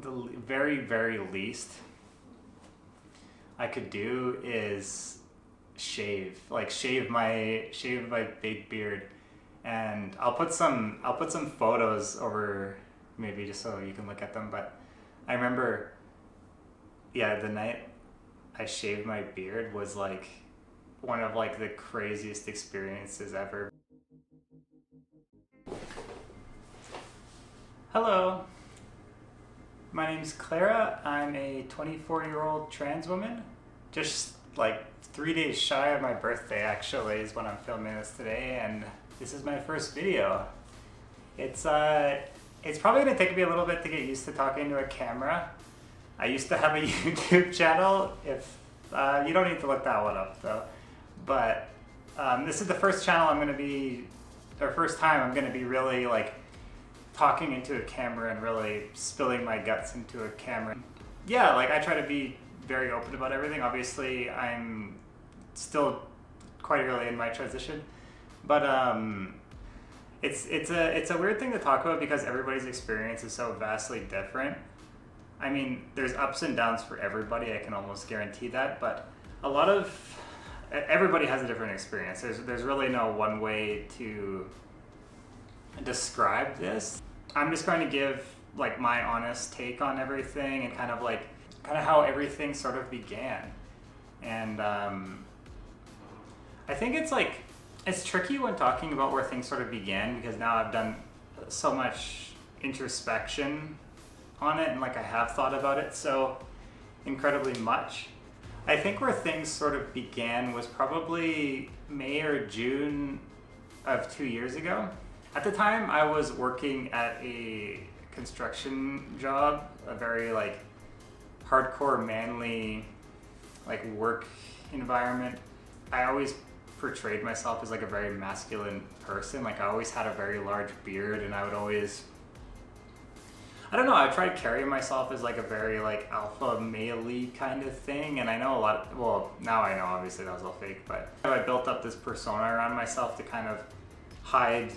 the very, very least I could do is shave my big beard, and I'll put some photos over maybe just so you can look at them. But I remember, yeah, the night I shaved my beard was like one of like the craziest experiences ever. Hello, my name's Clara. I'm a 24-year-old trans woman. Just like 3 days shy of my birthday, actually, is when I'm filming this today, and this is my first video. It's probably gonna take me a little bit to get used to talking to a camera. I used to have a YouTube channel. If you don't need to look that one up though, but this is the first channel I'm gonna be, or first time I'm gonna be really like talking into a camera and really spilling my guts into a camera. Yeah, like I try to be very open about everything. Obviously, I'm still quite early in my transition, but it's a weird thing to talk about because everybody's experience is so vastly different. I mean, there's ups and downs for everybody. I can almost guarantee that, but everybody has a different experience. There's really no one way to describe this. I'm just going to give like my honest take on everything and kind of how everything sort of began. And I think it's tricky when talking about where things sort of began, because now I've done so much introspection on it and like I have thought about it so incredibly much. I think where things sort of began was probably May or June of 2 years ago. At the time, I was working at a construction job, a very like hardcore, manly, like work environment. I always portrayed myself as like a very masculine person. Like I always had a very large beard, and I would always, I don't know, I tried carrying myself as like a very like alpha male-y kind of thing. And I know well, now I know obviously that was all fake, but I built up this persona around myself to kind of hide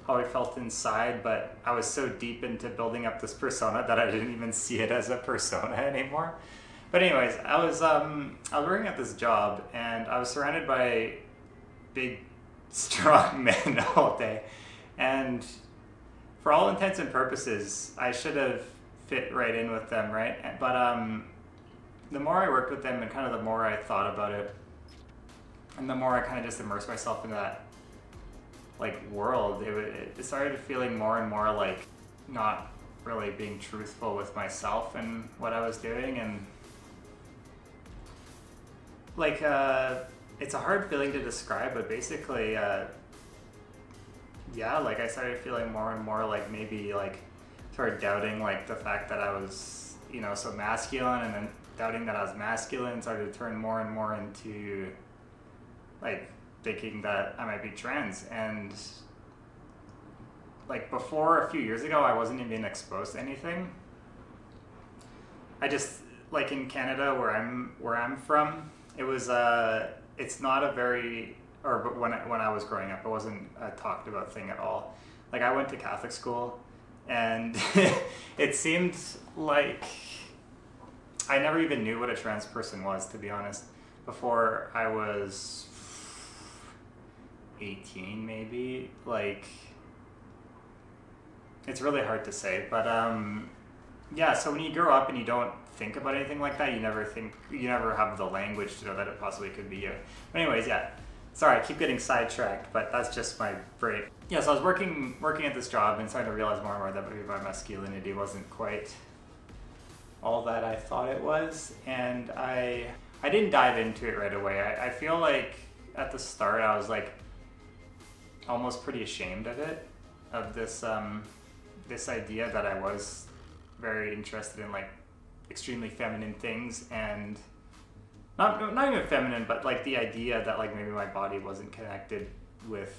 how I felt inside. But I was so deep into building up this persona that I didn't even see it as a persona anymore. But anyways, I was working at this job, and I was surrounded by big, strong men all day. And for all intents and purposes, I should have fit right in with them, right? But the more I worked with them and kind of the more I thought about it, and the more I kind of just immersed myself in that like world, it started feeling more and more like not really being truthful with myself and what I was doing. And like it's a hard feeling to describe, but basically yeah, like I started feeling more and more like maybe like started doubting like the fact that I was, so masculine, and then doubting that I was masculine started to turn more and more into like thinking that I might be trans. And like before, a few years ago, I wasn't even exposed to anything. I just, like in Canada where I'm from, it was it's not a very, but when I was growing up, it wasn't a talked about thing at all. Like I went to Catholic school, and it seemed like I never even knew what a trans person was, to be honest, before I was 18 maybe. Like it's really hard to say, but yeah, so when you grow up and you don't think about anything like that, you never have the language to know that it possibly could be you. But anyways, yeah, sorry, I keep getting sidetracked, but that's just my brain. Yeah, so I was working at this job and starting to realize more and more that maybe my masculinity wasn't quite all that I thought it was. And I didn't dive into it right away. I feel like at the start I was like almost pretty ashamed of it, of this this idea that I was very interested in like extremely feminine things, and not even feminine, but like the idea that like maybe my body wasn't connected with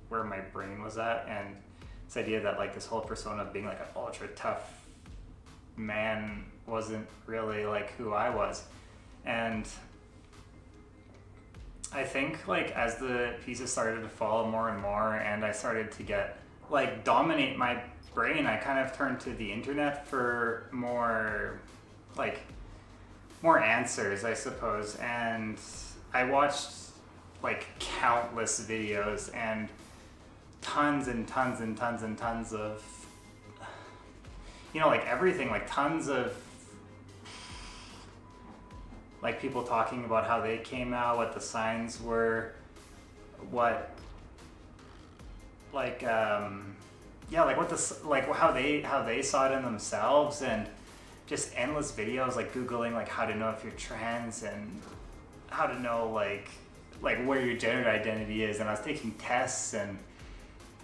where my brain was at, and this idea that like this whole persona of being like an ultra tough man wasn't really like who I was. And I think like as the pieces started to fall more and more, and I started to get like dominate my brain, I kind of turned to the internet for like more answers, I suppose. And I watched like countless videos and tons and tons and tons and tons of, like everything, like tons of like people talking about how they came out, what the signs were, what like how they saw it in themselves, and just endless videos like Googling like how to know if you're trans and how to know like where your gender identity is. And I was taking tests, and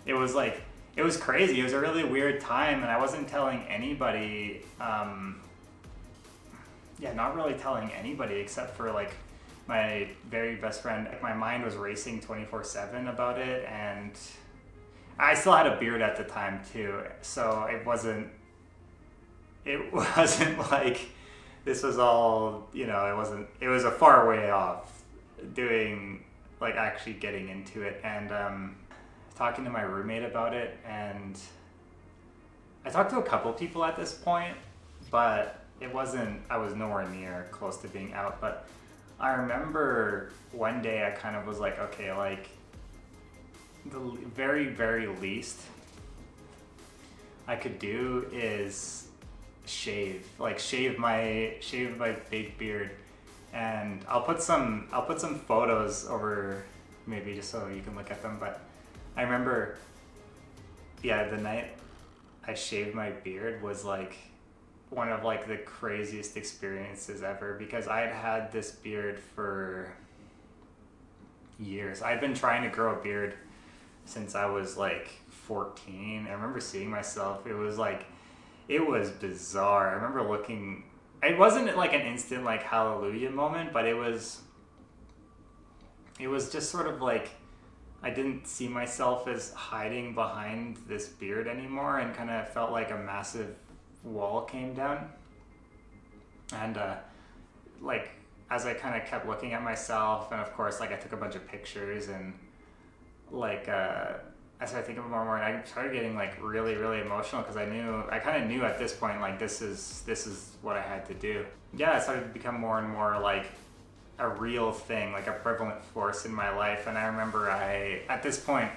it was crazy. It was a really weird time, and I wasn't telling anybody, not really telling anybody except for like my very best friend. My mind was racing 24/7 about it, and I still had a beard at the time too, so it wasn't like this was all, it was a far way off doing, like actually getting into it. And talking to my roommate about it, and I talked to a couple people at this point, but I was nowhere near close to being out. But I remember one day I kind of was like, okay, like the very, very least I could do is shave my big beard. And I'll put some photos over maybe just so you can look at them. But I remember, the night I shaved my beard was like one of like the craziest experiences ever, because I had had this beard for years. I'd been trying to grow a beard since I was like 14. I remember seeing myself. It was bizarre. I remember looking. It wasn't like an instant like hallelujah moment, but it was just sort of like I didn't see myself as hiding behind this beard anymore, and kind of felt like a massive wall came down. And like as I kind of kept looking at myself, and of course like I took a bunch of pictures, and like as I think of it more and more, I started getting like really, really emotional, because I kind of knew at this point like this is what I had to do. Yeah, it started to become more and more like a real thing, like a prevalent force in my life. And I remember at this point,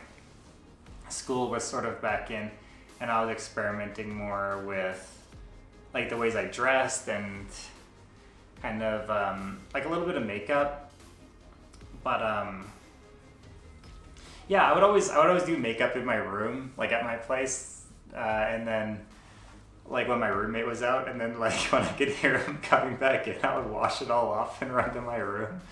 school was sort of back in, and I was experimenting more with like the ways I dressed, and kind of like a little bit of makeup. But I would always do makeup in my room, like at my place, and then like when my roommate was out, and then like when I could hear him coming back in, I would wash it all off and run to my room,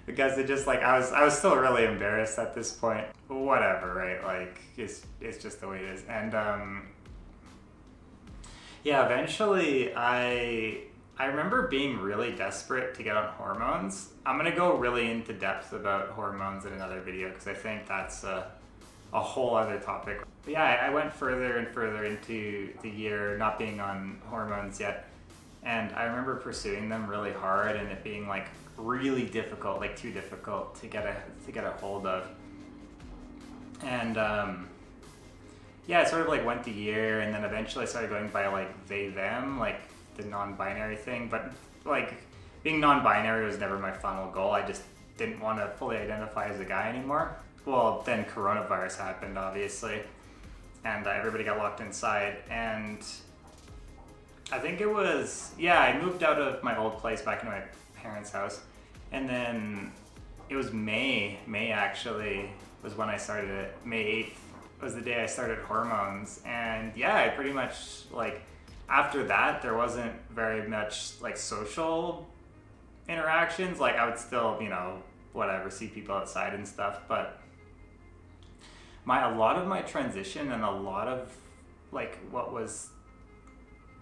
because it just like I was still really embarrassed at this point. Whatever, right? Like it's just the way it is. And eventually I remember being really desperate to get on hormones. I'm gonna go really into depth about hormones in another video, because I think that's a whole other topic. But yeah, I went further and further into the year not being on hormones yet, and I remember pursuing them really hard, and it being like really difficult, like too difficult to get a hold of. And it sort of like went the year, and then eventually I started going by like they them, like the non-binary thing. But like being non-binary was never my final goal. I just didn't want to fully identify as a guy anymore. Well, then coronavirus happened, obviously, and everybody got locked inside. And I think it was, I moved out of my old place back into my parents' house, and then it was May actually was when I started it. May 8th was the day I started hormones. And I pretty much like after that there wasn't very much like social interactions. Like I would still, whatever, see people outside and stuff, but a lot of my transition and a lot of like what was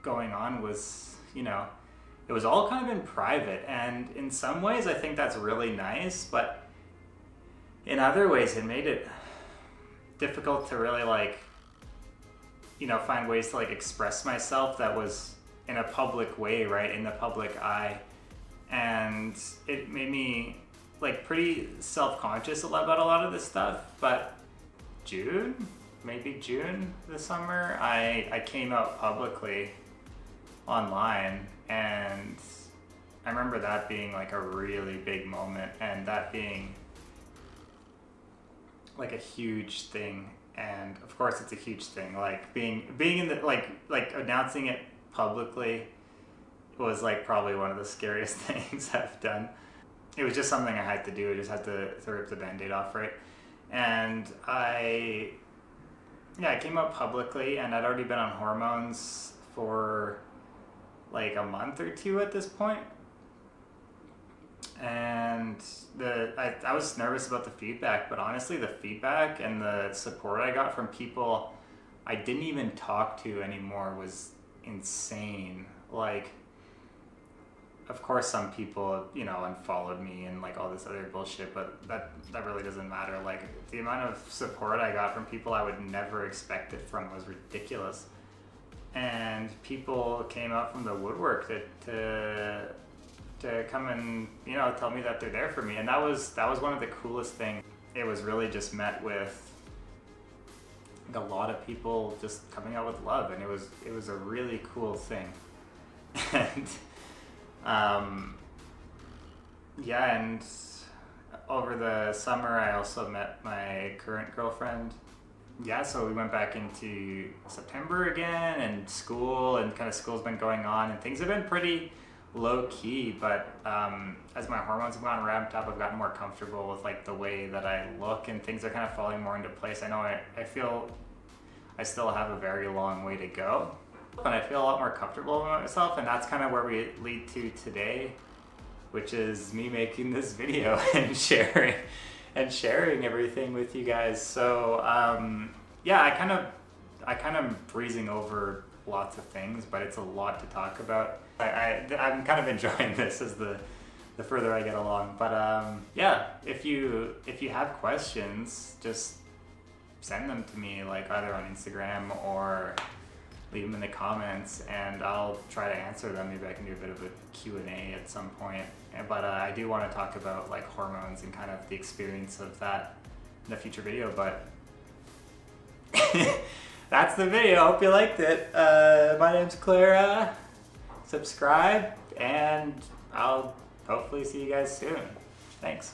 going on was, it was all kind of in private. And in some ways I think that's really nice, but in other ways it made it difficult to really like, find ways to like express myself that was in a public way, right, in the public eye. And it made me like pretty self-conscious about a lot of this stuff. But June, maybe June this summer, I came out publicly online, and I remember that being like a really big moment, and that being like a huge thing. And of course it's a huge thing, like being in the like announcing it publicly was like probably one of the scariest things I've done. It was just something I had to do. I just had to rip the band-aid off, right? And I came out publicly, and I'd already been on hormones for like a month or two at this point. And I was nervous about the feedback, but honestly the feedback and the support I got from people I didn't even talk to anymore was insane. Like, of course some people, you know, unfollowed me and like all this other bullshit, but that really doesn't matter. Like, the amount of support I got from people I would never expect it from was ridiculous. And people came out from the woodwork to come and, you know, tell me that they're there for me. And that was one of the coolest things. It was really just met with like a lot of people just coming out with love, and it was a really cool thing. And and over the summer I also met my current girlfriend. So we went back into September again, and school's been going on, and things have been pretty low key, but as my hormones have gotten ramped up, I've gotten more comfortable with like the way that I look, and things are kind of falling more into place. I know I feel I still have a very long way to go, but I feel a lot more comfortable about myself, and that's kind of where we lead to today, which is me making this video and sharing everything with you guys. So I kind of breezing over lots of things, but it's a lot to talk about. I'm kind of enjoying this as the further I get along. But if you have questions, just send them to me, like either on Instagram or leave them in the comments, and I'll try to answer them. Maybe I can do a bit of a Q&A at some point. But I do want to talk about like hormones and kind of the experience of that in the future video. But that's the video. Hope you liked it. My name's Clara. Subscribe, and I'll hopefully see you guys soon. Thanks.